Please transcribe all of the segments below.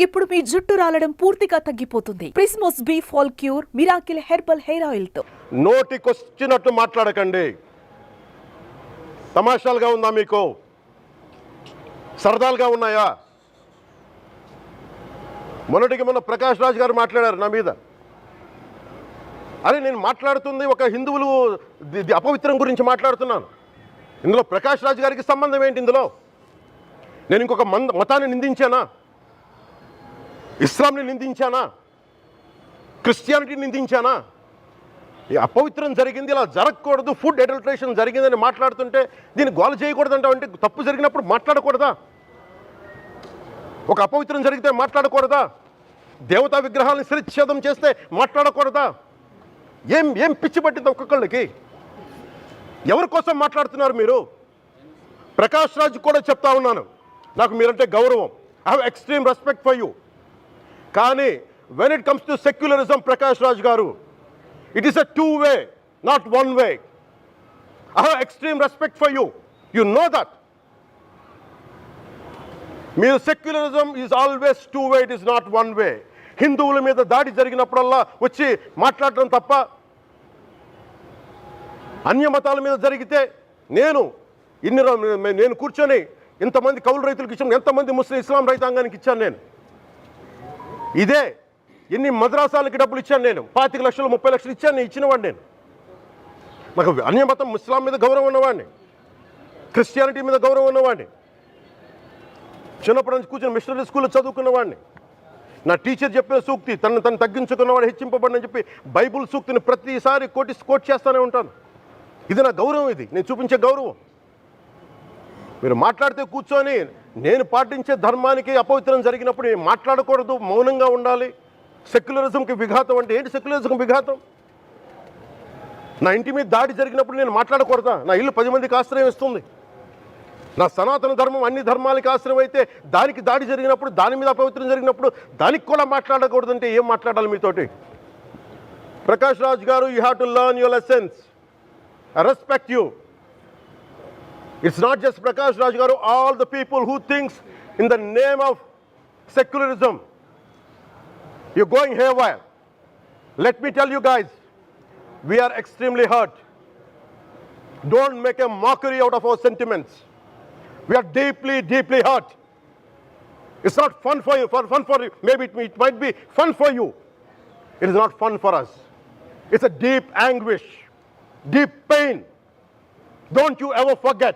ఇప్పుడు మీ జుట్టు రాలడం పూర్తిగా తగ్గిపోతుంది. ప్రిస్మోస్ బీ fall cure miracle herbal hair oil తో. నోటికొచ్చినట్టు మాట్లాడకండి. తమాషాలుగా ఉందా మీకు? సరదాలుగా ఉన్నాయా? మొన్న ప్రకాష్ రాజ్ గారు మాట్లాడారు నా మీద. అరే నేను మాట్లాడుతుంది ఒక హిందువులు అపవిత్రం గురించి మాట్లాడుతున్నాను. ఇందులో ప్రకాష్ రాజ్ గారికి సంబంధం ఏంటి? ఇందులో నేను ఇంకొక మతాన్ని నిందించానా? ఇస్లాంని నిందించానా? క్రిస్టియానిటీని నిందించానా? ఈ అపవిత్రం జరిగింది, ఇలా జరగకూడదు, ఫుడ్ అడల్టరేషన్ జరిగిందని మాట్లాడుతుంటే దీన్ని గోల చేయకూడదంటే తప్పు జరిగినప్పుడు మాట్లాడకూడదా? ఒక అపవిత్రం జరిగితే మాట్లాడకూడదా? దేవతా విగ్రహాలను శిరచ్ఛేదం చేస్తే మాట్లాడకూడదా? ఏం పిచ్చి పట్టింది ఒక్కొక్కళ్ళకి? ఎవరి కోసం మాట్లాడుతున్నారు మీరు? ప్రకాష్ రాజ్ కూడా చెప్తా ఉన్నాను, నాకు మీరంటే గౌరవం. I have extreme respect for you. కానీ when it comes to secularism, Prakash Raj గారు, it is a two way, not one way. I have extreme respect for you. You know that. మీరు secularism is always two way, it is not one way. హిందువుల మీద దాడి జరిగినప్పుడల్లా వచ్చి మాట్లాడడం తప్ప, అన్య మతాల మీద జరిగితే నేను కూర్చొని ఇంతమంది కౌలు రైతులకు ఇచ్చాను, ఎంతమంది ముస్లిం ఇస్లాం రైతాంగానికి ఇచ్చాను నేను. ఇదే ఎన్ని మద్రాసాలకి డబ్బులు ఇచ్చాను నేను, 25 లక్షలు 30 లక్షలు ఇచ్చాను, నేను ఇచ్చినవాడిని. నేను నాకు అన్యమతం ఇస్లాం మీద గౌరవం ఉన్నవాడిని, క్రిస్టియానిటీ మీద గౌరవం ఉన్నవాడిని, చిన్నప్పటి నుంచి కూర్చొని మిషనరీ స్కూల్లో చదువుకున్నవాడిని. నా టీచర్ చెప్పిన సూక్తి, తను తగ్గించుకున్నవాడు హెచ్చింపబడినని చెప్పి బైబుల్ సూక్తిని ప్రతిసారి కోట్ చేస్తూనే ఉంటాను. ఇది నా గౌరవం, ఇది నేను చూపించే గౌరవం. మీరు మాట్లాడితే కూర్చొని నేను పాటించే ధర్మానికి అపవిత్రం జరిగినప్పుడు నేను మాట్లాడకూడదు, మౌనంగా ఉండాలి. సెక్యులరిజంకి విఘాతం అంటే ఏంటి? సెక్యులరిజంకి విఘాతం? నా ఇంటి మీద దాడి జరిగినప్పుడు నేను మాట్లాడకూడదా? నా ఇల్లు 10 మందికి ఆశ్రయం ఇస్తుంది. నా సనాతన ధర్మం అన్ని ధర్మాలకి ఆశ్రయం అయితే దానికి దాడి జరిగినప్పుడు, దాని మీద అపవిత్రం జరిగినప్పుడు దానికి కూడా మాట్లాడకూడదంటే ఏం మాట్లాడాలి మీతోటి? ప్రకాష్ రాజ్ గారు, you have to learn your lessons. I respect you. It's not just Prakash Raj Garu, all the people who thinks in the name of secularism, you're going haywire. Let me tell you guys, we are extremely hurt. Don't make a mockery out of our sentiments. We are deeply, deeply hurt. It's not fun for you, maybe it might be fun for you. It is not fun for us. It's a deep anguish, deep pain. Don't you ever forget.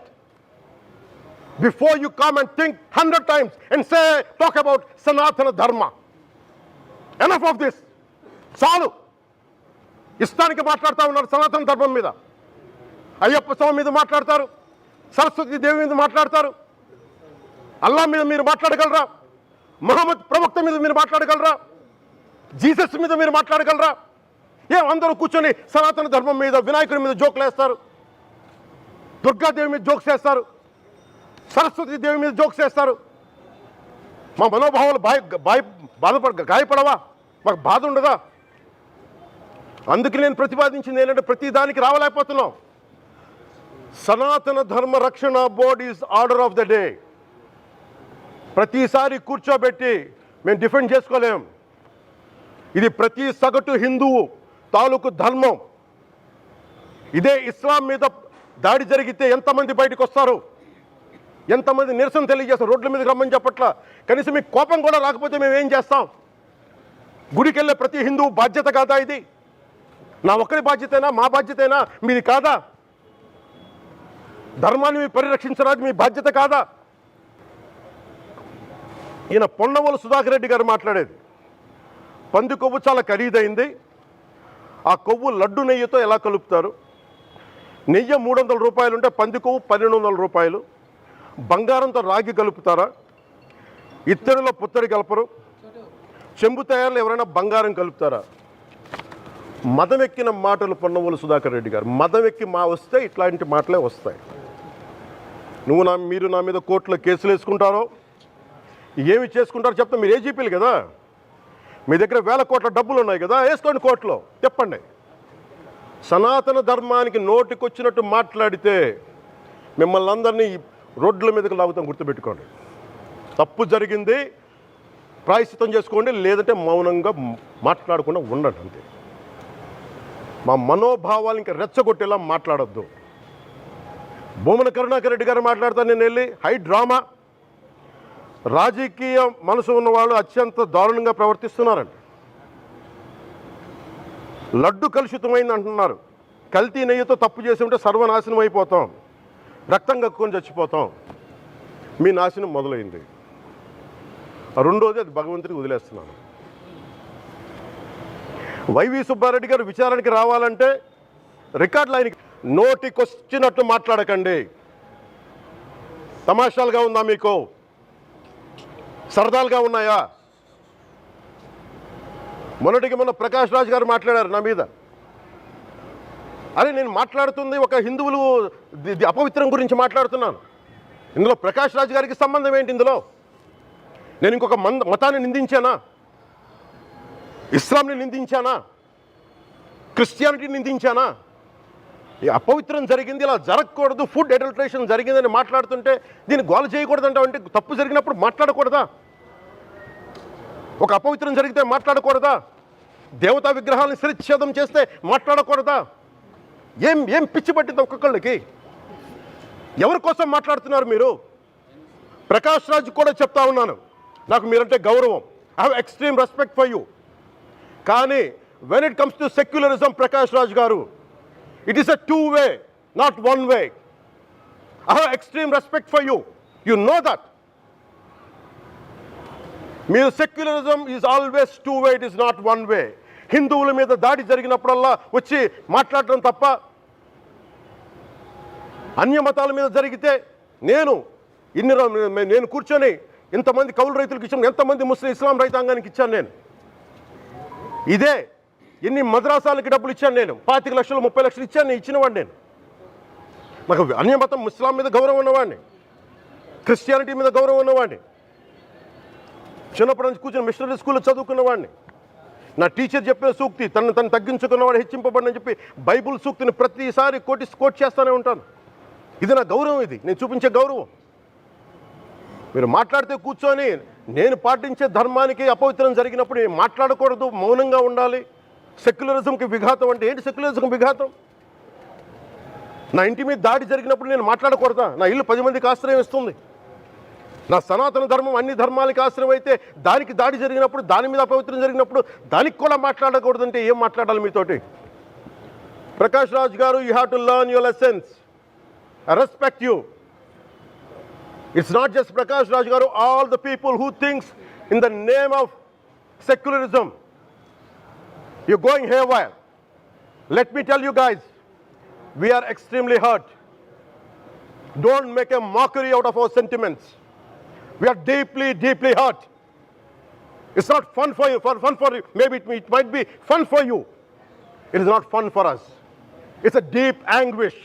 Before you come and think 100 times and talk about Sanatana Dharma. Enough of this. చాలు. ఇష్టానికి మాట్లాడుతూ ఉన్నారు సనాతన ధర్మం మీద. అయ్యప్ప స్వామి మీద మాట్లాడతారు, సరస్వతి దేవి మీద మాట్లాడతారు. అల్లా మీద మీరు మాట్లాడగలరా? మహమ్మద్ ప్రవక్త మీద మీరు మాట్లాడగలరా? జీసస్ మీద మీరు మాట్లాడగలరా? అందరూ కూర్చొని సనాతన ధర్మం మీద, వినాయకుడి మీద జోకులు వేస్తారు, దుర్గాదేవి మీద జోక్స్ వేస్తారు, సరస్వతి దేవి మీద జోక్స్ వేస్తారు. మా మనోభావాలు గాయపడవా? మాకు బాధ ఉండదా? అందుకే నేను ప్రతిపాదించింది ఏంటంటే, ప్రతి దానికి రావలేకపోతున్నాం. సనాతన ధర్మ రక్షణ board is order of the day. ప్రతిసారి కూర్చోబెట్టి మేము డిఫెండ్ చేసుకోలేం. ఇది ప్రతి సగటు హిందువు తాలూకు ధర్మం. ఇదే ఇస్లాం మీద దాడి జరిగితే ఎంతమంది బయటకు వస్తారు, ఎంతమంది నిరసన తెలియజేస్తారు? రోడ్ల మీదకి రమ్మని చెప్పట్లా. కనీసం మీకు కోపం కూడా రాకపోతే మేము ఏం చేస్తాం? గుడికి వెళ్ళే ప్రతి హిందువు బాధ్యత కాదా ఇది? నా ఒక్కరి బాధ్యతైనా, మా బాధ్యతైనా, మీది కాదా? ధర్మాన్ని మీరు పరిరక్షించరాదు, మీ బాధ్యత కాదా? ఈయన పొన్నవోలు సుధాకర్ రెడ్డి గారు మాట్లాడేది, పంది కొవ్వు చాలా ఖరీదైంది, ఆ కొవ్వు లడ్డు నెయ్యితో ఎలా కలుపుతారు? నెయ్యి 300 రూపాయలు ఉంటే పంది కొవ్వు 1200 రూపాయలు. బంగారంతో రాగి కలుపుతారా? ఇత్తడిలో పుత్తడి కలపరు. చెంబు తయారులో ఎవరైనా బంగారం కలుపుతారా? మదం ఎక్కిన మాటలు పొన్నవోలు సుధాకర్ రెడ్డి గారు. మదం ఎక్కి వస్తే ఇట్లాంటి మాటలే వస్తాయి. మీరు నా మీద కోర్టులో కేసులు వేసుకుంటారో ఏమి చేసుకుంటారో చెప్తా. మీరు ఏజీపీలు కదా, మీ దగ్గర వేల కోట్ల డబ్బులు ఉన్నాయి కదా, వేసుకోండి కోర్టులో, చెప్పండి. సనాతన ధర్మానికి నోటికొచ్చినట్టు మాట్లాడితే మిమ్మల్ని అందరినీ రోడ్ల మీదకి లాగుతాం, గుర్తుపెట్టుకోండి. తప్పు జరిగింది, ప్రాయశ్చితం చేసుకోండి, లేదంటే మౌనంగా మాట్లాడకుండా ఉండండి అంతే. మా మనోభావాలు ఇంకా రెచ్చగొట్టేలా మాట్లాడొద్దు. భూమన కరుణాకర్ రెడ్డి గారు మాట్లాడతాను నేను వెళ్ళి హై డ్రామా, రాజకీయ మనసు ఉన్న వాళ్ళు అత్యంత దారుణంగా ప్రవర్తిస్తున్నారండి. లడ్డు కలుషితమైంది అంటున్నారు. కల్తీ నెయ్యితో తప్పు చేసి ఉంటే సర్వనాశనం అయిపోతాం, రక్తం కక్కుని చచ్చిపోతాం. మీ నాశనం మొదలైంది. రెండోది అది భగవంతుడికి వదిలేస్తున్నాను. వైవి సుబ్బారెడ్డి గారు విచారణకి రావాలంటే రికార్డులు ఆయనకి నోటికొచ్చినట్టు మాట్లాడకండి. తమాషాలుగా ఉందా మీకు? సరదాలుగా ఉన్నాయా? మొన్న ప్రకాష్ రాజ్ గారు మాట్లాడారు నా మీద. అరే నేను మాట్లాడుతుంది ఒక హిందువులు అపవిత్రం గురించి మాట్లాడుతున్నాను. ఇందులో ప్రకాష్ రాజ్ గారికి సంబంధం ఏంటి? ఇందులో నేను ఇంకొక మతాన్ని నిందించానా? ఇస్లాంని నిందించానా? క్రిస్టియానిటీని నిందించానా? ఈ అపవిత్రం జరిగింది, ఇలా జరగకూడదు, ఫుడ్ అడల్ట్రేషన్ జరిగిందని మాట్లాడుతుంటే దీన్ని గోల చేయకూడదంట. అంటే తప్పు జరిగినప్పుడు మాట్లాడకూడదా? ఒక అపవిత్రం జరిగితే మాట్లాడకూడదా? దేవతా విగ్రహాలను శిరచ్ఛేదం చేస్తే మాట్లాడకూడదా? ఏం పిచ్చి పట్టింది ఒక్కొక్కళ్ళకి? ఎవరి కోసం మాట్లాడుతున్నారు మీరు? ప్రకాష్ రాజ్ కూడా చెప్తా ఉన్నాను, నాకు మీరంటే గౌరవం. I have extreme respect for you. కానీ when it comes to secularism, Prakash Raj గారు, it is a two way, not one way. I have extreme respect for you. You know that. మీరు secularism is always two way, it is not one way. హిందువుల మీద దాడి జరిగినప్పుడల్లా వచ్చి మాట్లాడడం తప్ప, అన్య మతాల మీద జరిగితే నేను కూర్చొని ఇంతమంది కౌలు రైతులకు ఇచ్చాను, ఎంతమంది ముస్లిం ఇస్లాం రైతాంగానికి ఇచ్చాను నేను. ఇదే ఎన్ని మద్రాసాలకి డబ్బులు ఇచ్చాను నేను, 25 లక్షలు 30 లక్షలు ఇచ్చాను, ఇచ్చినవాడిని నేను. నాకు అన్య మతం ఇస్లాం మీద గౌరవం ఉన్నవాడిని, క్రిస్టియానిటీ మీద గౌరవం ఉన్నవాడిని, చిన్నప్పటి నుంచి కూర్చొని మిషనరీ స్కూల్లో చదువుకున్నవాడిని. నా టీచర్ చెప్పిన సూక్తి, తను తగ్గించుకున్నవాడు హెచ్చింపబడిని చెప్పి బైబుల్ సూక్తిని ప్రతిసారి కోట్ చేస్తూనే ఉంటాను. ఇది నా గౌరవం, ఇది నేను చూపించే గౌరవం. మీరు మాట్లాడితే కూర్చొని నేను పాటించే ధర్మానికి అపవిత్రం జరిగినప్పుడు నేను మాట్లాడకూడదు, మౌనంగా ఉండాలి. సెక్యులరిజంకి విఘాతం అంటే ఏంటి? సెక్యులరిజంకి విఘాతం? నా ఇంటి మీద దాడి జరిగినప్పుడు నేను మాట్లాడకూడదా? నా ఇల్లు 10 మందికి ఆశ్రయం ఇస్తుంది. నా సనాతన ధర్మం అన్ని ధర్మాలకి ఆశ్రయం అయితే దానికి దాడి జరిగినప్పుడు, దాని మీద అపవిత్రం జరిగినప్పుడు దానికి కూడా మాట్లాడకూడదంటే ఏం మాట్లాడాలి మీతోటి? ప్రకాష్ రాజ్ గారు, you have to learn your lessons. I respect you. It's not just Prakash Raj Garu, all the people who thinks in the name of secularism, you're going haywire. Let me tell you guys, we are extremely hurt. Don't make a mockery out of our sentiments. We are deeply, deeply hurt. It's not fun for you, maybe it might be fun for you. It is not fun for us. It's a deep anguish,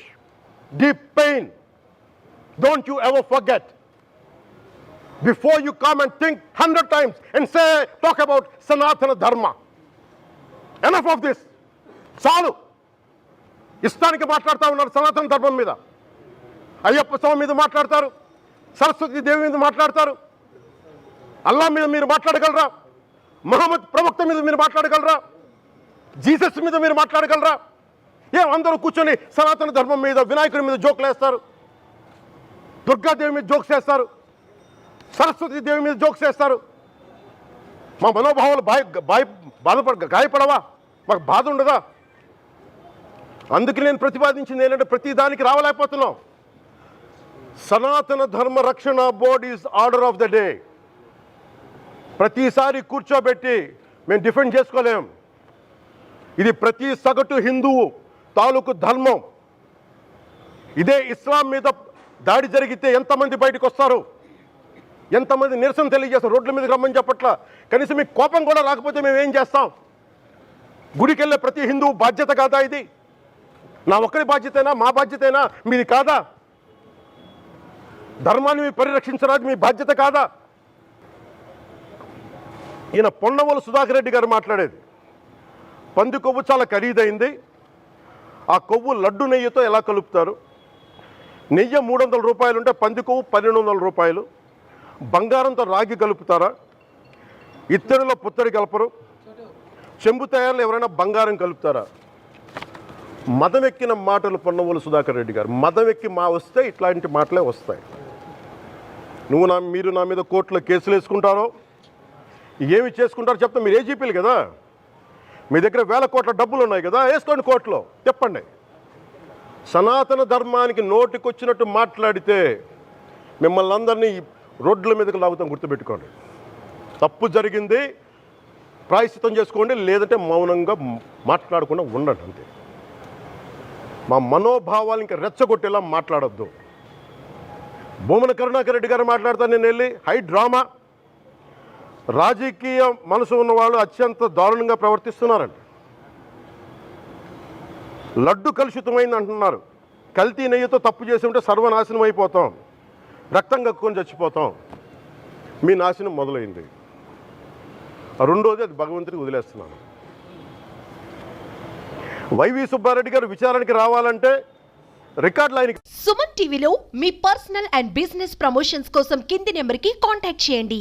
deep pain. Don't you ever forget. Before you come and think 100 times and talk about Sanatana Dharma. Enough of this. చాలు. ఇష్టానికి మాట్లాడుతూ ఉన్నారు సనాతన ధర్మం మీద. అయ్యప్ప స్వామి మీద మాట్లాడతారు, సరస్వతి దేవి మీద మాట్లాడతారు. అల్లా మీద మీరు మాట్లాడగలరా? మహమ్మద్ ప్రవక్త మీద మీరు మాట్లాడగలరా? జీసస్ మీద మీరు మాట్లాడగలరా? అందరూ కూర్చొని సనాతన ధర్మం మీద, వినాయకుడి మీద జోకులు వేస్తారు, దుర్గాదేవి మీద జోక్స్ వేస్తారు, సరస్వతి దేవి మీద జోక్స్ వేస్తారు. మా మనోభావాలు గాయపడవా? మాకు బాధ ఉండదా? అందుకే నేను ప్రతిపాదించింది ఏంటంటే ప్రతి దానికి రావలేకపోతున్నాం. సనాతన ధర్మ రక్షణ board is order of the day. ప్రతిసారి కూర్చోబెట్టి మేము డిఫెండ్ చేసుకోలేం. ఇది ప్రతి సగటు హిందువు తాలూకు ధర్మం. ఇదే ఇస్లాం మీద దాడి జరిగితే ఎంతమంది బయటకు వస్తారు, ఎంతమంది నిరసన తెలియజేస్తారు, రోడ్ల మీదకి రమ్మని చెప్పట్ల. కనీసం మీకు కోపం కూడా రాకపోతే మేము ఏం చేస్తాం? గుడికి వెళ్ళే ప్రతి హిందువు బాధ్యత కాదా ఇది? నా ఒక్కరి బాధ్యతైనా, మా బాధ్యతైనా, మీది కాదా? ధర్మాన్ని మీరు పరిరక్షించడానికి మీ బాధ్యత కాదా? ఈయన పొన్నవోలు సుధాకర్ రెడ్డి గారు మాట్లాడేది, పంది కొవ్వు చాలా ఖరీదైంది, ఆ కొవ్వు లడ్డు నెయ్యితో ఎలా కలుపుతారు? నెయ్యి 300 రూపాయలు ఉంటే పంది కొవ్వు 1200 రూపాయలు. బంగారంతో రాగి కలుపుతారా? ఇత్తడిలో పుత్తడి కలపరు, చెంబు తయారులో ఎవరైనా బంగారం కలుపుతారా? మదం ఎక్కిన మాటలు పొన్నవోలు సుధాకర్ రెడ్డి గారు. మదం ఎక్కి వస్తే ఇట్లాంటి మాటలే వస్తాయి. మీరు నా మీద కోర్టులో కేసులు వేసుకుంటారో ఏమి చేసుకుంటారో చెప్తా. మీరు ఏజీపీలు కదా, మీ దగ్గర వేల కోట్ల డబ్బులు ఉన్నాయి కదా, వేసుకోండి కోర్టులో, చెప్పండి. సనాతన ధర్మానికి నోటికొచ్చినట్టు మాట్లాడితే మిమ్మల్ని అందరినీ రోడ్ల మీదకి లాగుతాం, గుర్తుపెట్టుకోండి. తప్పు జరిగింది, ప్రాయశ్చిత్తం చేసుకోండి, లేదంటే మౌనంగా మాట్లాడకుండా ఉండండి, అంతే. మా మనోభావాలు ఇంకా రెచ్చగొట్టేలా మాట్లాడొద్దు. భూమన కరుణాకర్ రెడ్డి గారు మాట్లాడతాను నేను వెళ్ళి హై డ్రామా. రాజకీయ మనసు ఉన్న వాళ్ళు అత్యంత దారుణంగా ప్రవర్తిస్తున్నారండి. లడ్డు కలుషితమైంది అంటున్నారు. కల్తీ నెయ్యితో తప్పు చేసి ఉంటే సర్వనాశనం అయిపోతాం, రక్తం కక్కుని చచ్చిపోతాం. మీ నాశనం మొదలైంది. రెండోది అది భగవంతుడికి వదిలేస్తున్నాను. వైవి సుబ్బారెడ్డి గారు విచారణకి రావాలంటే రికార్డులు ఆయనకి. సుమన్ టీవీలో మీ పర్సనల్ అండ్ బిజినెస్ ప్రమోషన్స్ కోసం కింది నెంబర్కి కాంటాక్ట్ చేయండి.